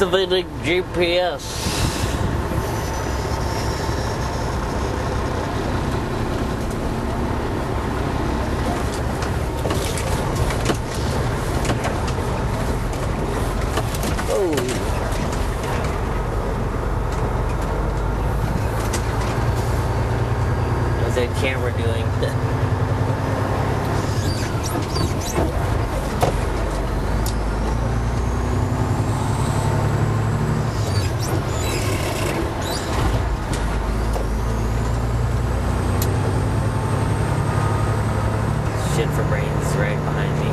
Activating GPS. How's that camera doing? Shit for brains right behind me.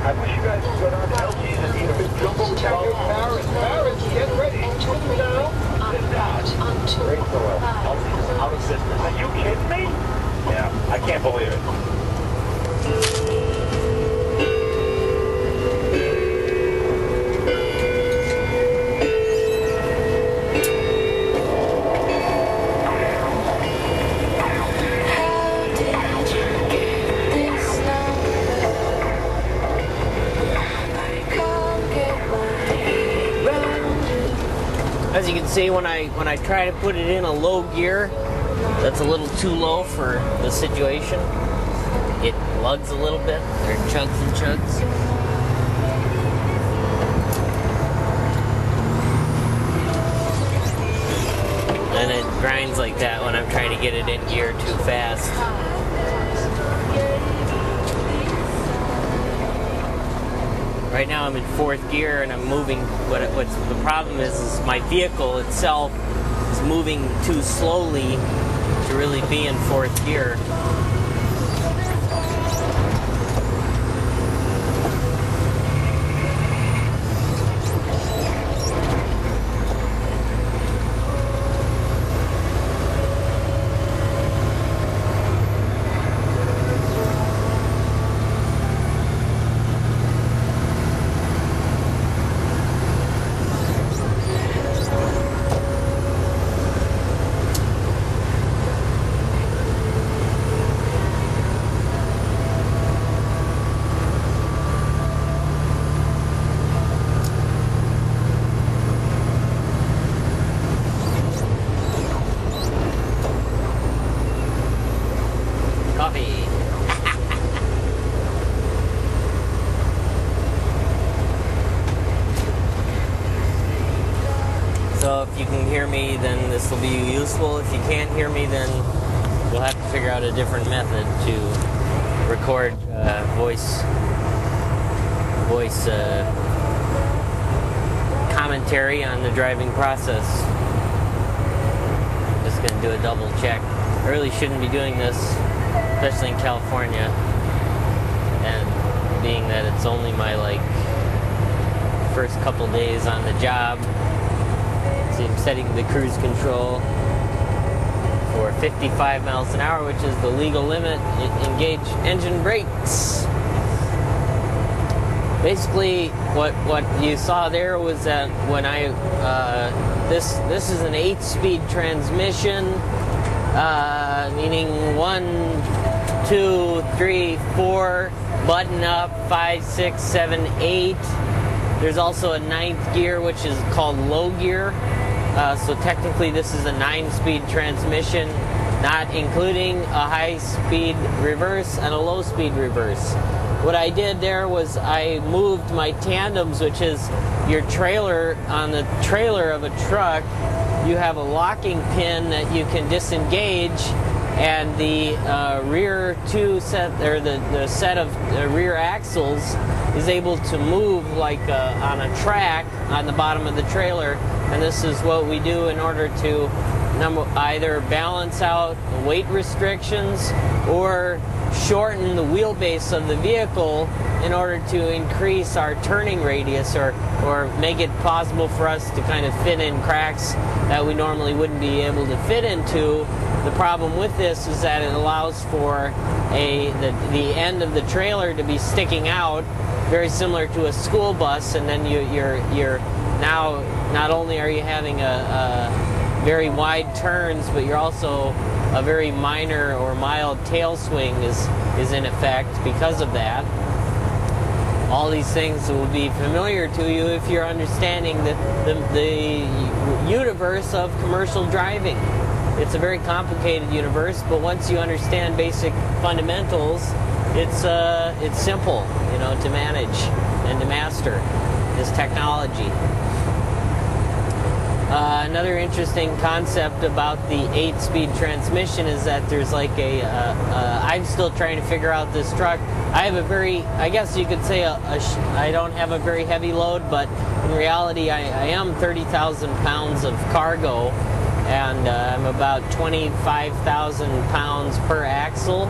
I wish you guys would go down to LG's and eat a big jumbo chow. Parents, get ready. Sit down. Great soil. Out of system. Are you kidding me? Yeah, I can't believe it. As you can see, when I try to put it in a low gear, that's a little too low for the situation. It lugs a little bit, or chugs and chugs. And it grinds like that when I'm trying to get it in gear too fast. Right now I'm in fourth gear and I'm moving. What's the problem is my vehicle itself is moving too slowly to really be in fourth gear. Coffee. So if you can hear me, then this will be useful. If you can't hear me, then we'll have to figure out a different method to record voice commentary on the driving process. I'm just going to do a double check. I really shouldn't be doing this, especially in California, and being that it's only my first couple days on the job. See, I'm setting the cruise control for 55 miles an hour, which is the legal limit. Engage engine brakes. Basically, what you saw there was that when I this is an 8-speed transmission, meaning 1, 2, 3, 4, button up, 5, 6, 7, 8. There's also a 9th gear, which is called low gear. So technically this is a 9-speed transmission, not including a high-speed reverse and a low-speed reverse. What I did there was I moved my tandems, which is your trailer. On the trailer of a truck, you have a locking pin that you can disengage, and the rear two set, or the set of rear axles is able to move like on a track on the bottom of the trailer. And this is what we do in order to either balance out weight restrictions or shorten the wheelbase of the vehicle in order to increase our turning radius, or make it possible for us to kind of fit in cracks that we normally wouldn't be able to fit into. The problem with this is that it allows for the end of the trailer to be sticking out, very similar to a school bus, and then you're now not only are you having a very wide turns, but you're also a very minor or mild tail swing is in effect because of that. All these things will be familiar to you if you're understanding the universe of commercial driving. It's a very complicated universe, but once you understand basic fundamentals, it's simple, to manage and to master this technology. Another interesting concept about the 8-speed transmission is that there's like I'm still trying to figure out this truck. I have I guess you could say I don't have a very heavy load, but in reality I am 30,000 pounds of cargo, and I'm about 25,000 pounds per axle,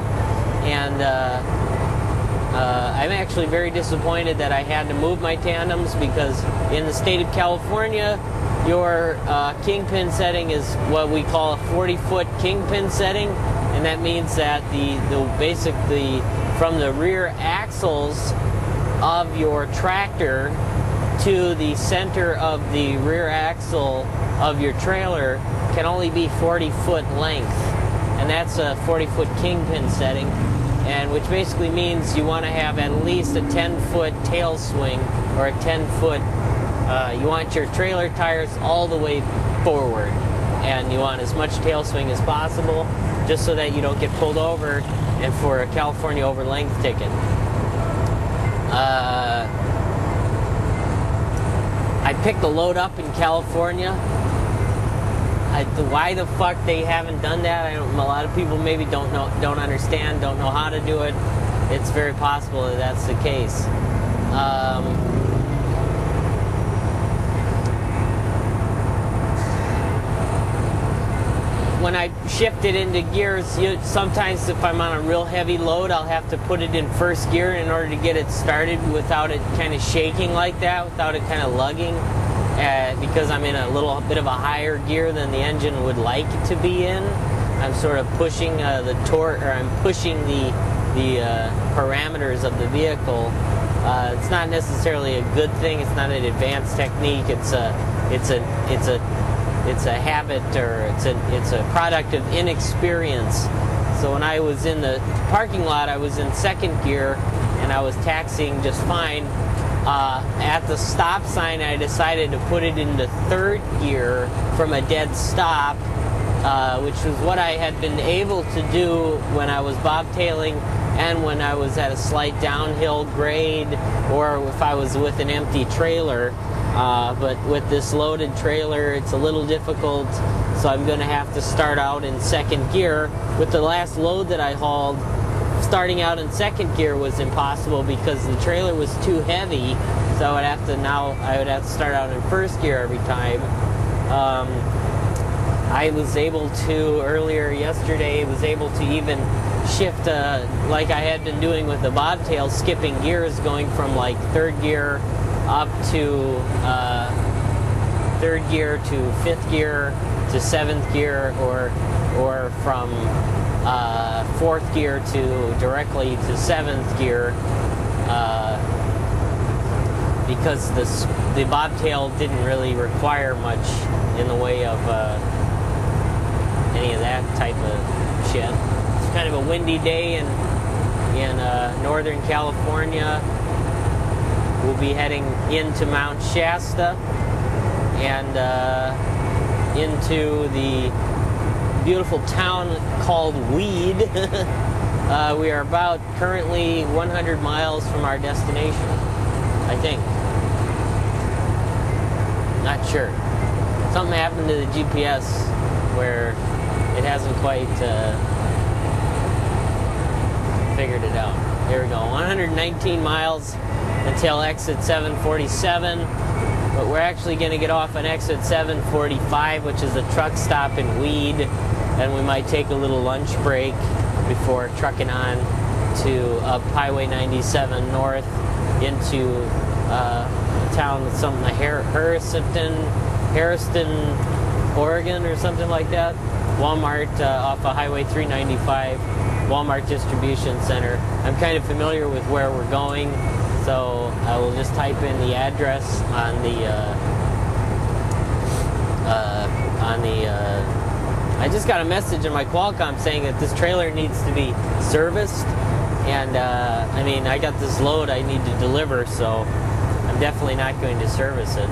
and I'm actually very disappointed that I had to move my tandems, because in the state of California, your kingpin setting is what we call a 40-foot kingpin setting, and that means that basically from the rear axles of your tractor to the center of the rear axle of your trailer can only be 40-foot length, and that's a 40-foot kingpin setting, and which basically means you want to have at least a 10-foot tail swing, or a 10-foot you want your trailer tires all the way forward, and you want as much tail swing as possible, just so that you don't get pulled over and for a California over length ticket. I picked the load up in California. Why the fuck they haven't done that? A lot of people maybe don't understand, don't know how to do it. It's very possible that that's the case. When I shift it into gears, sometimes if I'm on a real heavy load, I'll have to put it in first gear in order to get it started without it kind of shaking like that, without it kind of lugging, because I'm in a little bit of a higher gear than the engine would like it to be in. I'm sort of pushing the torque, or I'm pushing the parameters of the vehicle. It's not necessarily a good thing. It's not an advanced technique. It's a habit, or it's a product of inexperience. So when I was in the parking lot, I was in second gear, and I was taxiing just fine. At the stop sign, I decided to put it into third gear from a dead stop, which was what I had been able to do when I was bobtailing and when I was at a slight downhill grade, or if I was with an empty trailer. But with this loaded trailer, it's a little difficult, so I'm going to have to start out in second gear. With the last load that I hauled, starting out in second gear was impossible because the trailer was too heavy, so I would have to start out in first gear every time. I was able to, earlier yesterday, was able to even shift, like I had been doing with the bobtail, skipping gears, going from like third gear up to third gear to fifth gear to seventh gear, or from fourth gear to directly to seventh gear, because the bobtail didn't really require much in the way of any of that type of shit. It's kind of a windy day in Northern California. We'll be heading into Mount Shasta and into the beautiful town called Weed. We are about currently 100 miles from our destination, I think. Not sure. Something happened to the GPS where it hasn't quite figured it out. There we go. 119 miles until exit 747, but we're actually going to get off on exit 745, which is a truck stop in Weed, and we might take a little lunch break before trucking on to up Highway 97 north into a town with something like Harriston, Oregon, or something like that. Walmart off of Highway 395, Walmart Distribution Center. I'm kind of familiar with where we're going. So I will just type in the address on the I just got a message in my Qualcomm saying that this trailer needs to be serviced, and I mean, I got this load I need to deliver, so I'm definitely not going to service it.